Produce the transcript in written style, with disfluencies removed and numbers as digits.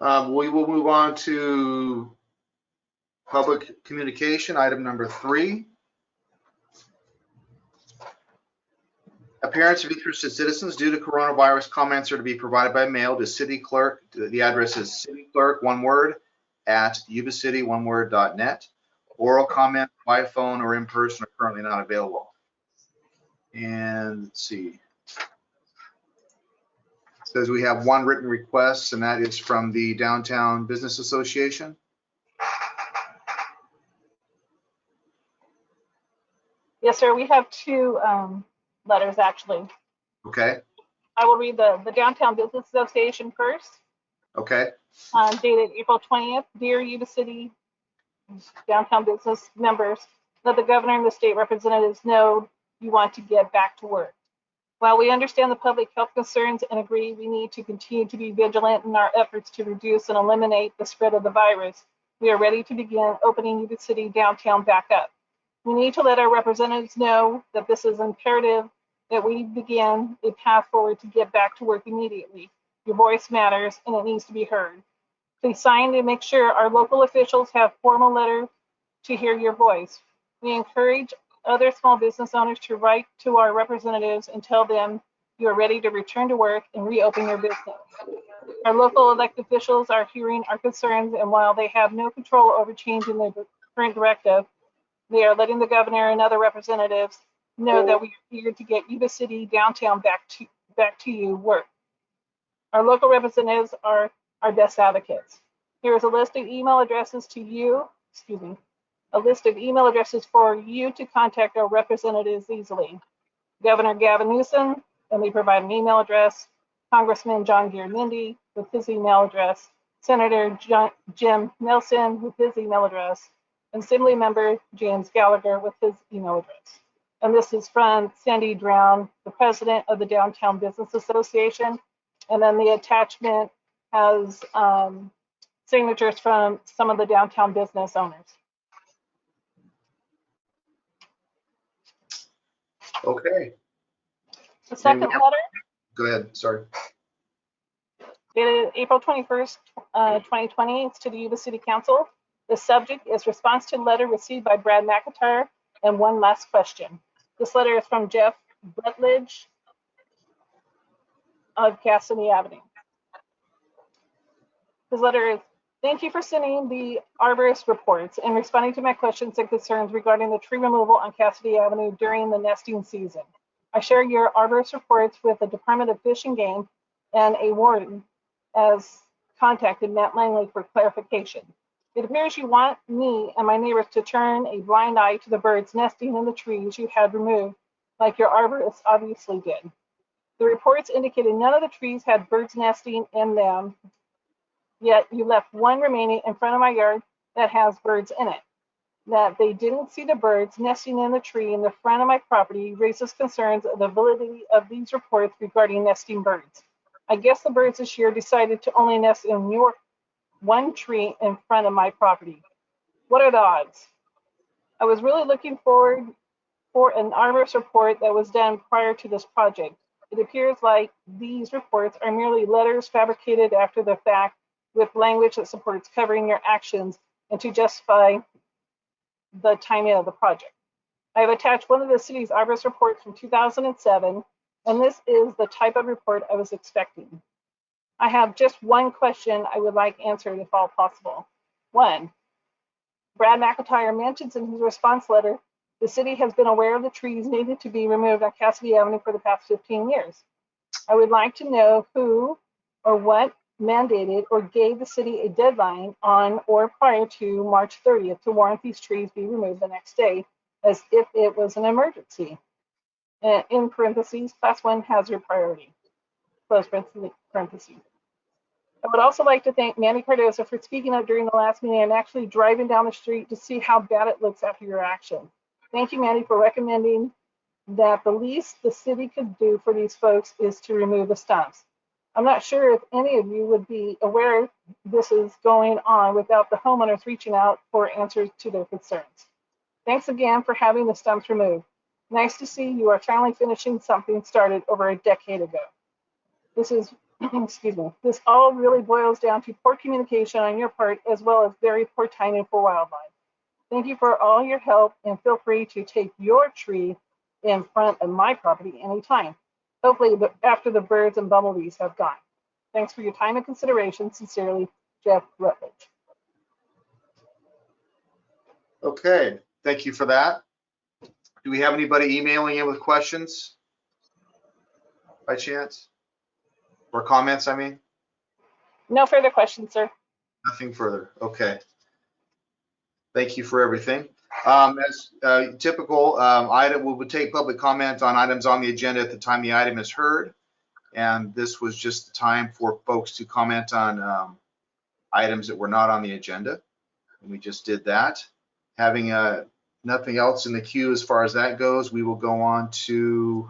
We will move on to public communication, item number 3. Appearance of interested citizens due to coronavirus. Comments are to be provided by mail to city clerk. The address is city clerk, one word, at yubacity, one word.net. Oral comment by phone or in person are currently not available. And let's see. It says we have one written request, and that is from the Downtown Business Association. Yes, sir. We have 2 letters, actually. Okay. I will read the Downtown Business Association first. Okay. Dated April 20th. Dear Yuba City Downtown Business members, let the governor and the state representatives know you want to get back to work. While we understand the public health concerns and agree we need to continue to be vigilant in our efforts to reduce and eliminate the spread of the virus, we are ready to begin opening Yuba City downtown back up. We need to let our representatives know that this is imperative, that we begin a path forward to get back to work immediately. Your voice matters and it needs to be heard. Please sign to make sure our local officials have formal letter to hear your voice. We encourage other small business owners to write to our representatives and tell them you are ready to return to work and reopen your business. Our local elected officials are hearing our concerns, and while they have no control over changing the current directive, they are letting the governor and other representatives know that we are eager to get Yuba City downtown back to you work. Our local representatives are our best advocates. Here is a list of email addresses to you, a list of email addresses for you to contact our representatives easily. Governor Gavin Newsom, and they provide an email address. Congressman John Garamendi with his email address. Senator Jim Nelson with his email address. And Assembly Member James Gallagher with his email address. And this is from Sandy Drown, the president of the Downtown Business Association. And then the attachment has signatures from some of the downtown business owners. Okay. The second letter. Go ahead. Sorry. Dated April 21st, 2020. It's to the Yuba City Council. The subject is response to letter received by Brad McIntyre and one last question. This letter is from Jeff Rutledge of Cassidy Avenue. His letter is, thank you for sending the arborist reports and responding to my questions and concerns regarding the tree removal on Cassidy Avenue during the nesting season. I share your arborist reports with the Department of Fish and Game and a warden as contacted Matt Langley for clarification. It appears you want me and my neighbors to turn a blind eye to the birds nesting in the trees you had removed, like your arborist obviously did. The reports indicated none of the trees had birds nesting in them, yet you left one remaining in front of my yard that has birds in it. That they didn't see the birds nesting in the tree in the front of my property raises concerns of the validity of these reports regarding nesting birds. I guess the birds this year decided to only nest in your one tree in front of my property. What are the odds? I was really looking forward for an arborist report that was done prior to this project. It appears like these reports are merely letters fabricated after the fact with language that supports covering your actions and to justify the timing of the project. I have attached one of the city's arborist reports from 2007, and this is the type of report I was expecting. I have just one question I would like answered if all possible. 1, Brad McIntyre mentions in his response letter, the city has been aware of the trees needed to be removed on Cassidy Avenue for the past 15 years. I would like to know who or what mandated or gave the city a deadline on or prior to March 30th to warrant these trees be removed the next day as if it was an emergency. In parentheses, class 1 hazard priority, close parentheses. I would also like to thank Manny Cardoza for speaking up during the last meeting and actually driving down the street to see how bad it looks after your action. Thank you, Manny, for recommending that the least the city could do for these folks is to remove the stumps. I'm not sure if any of you would be aware this is going on without the homeowners reaching out for answers to their concerns. Thanks again for having the stumps removed. Nice to see you are finally finishing something started over a decade ago. This is excuse me, this all really boils down to poor communication on your part, as well as very poor timing for wildlife. Thank you for all your help, and feel free to take your tree in front of my property anytime. Hopefully after the birds and bumblebees have gone. Thanks for your time and consideration. Sincerely, Jeff Rutledge. Okay, thank you for that. Do we have anybody emailing in with questions by chance? Or comments, I mean? No further questions, sir. Nothing further. Okay. Thank you for everything. As typical, item, we would take public comment on items on the agenda at the time the item is heard. And this was just the time for folks to comment on items that were not on the agenda. And we just did that. Having nothing else in the queue as far as that goes, we will go on to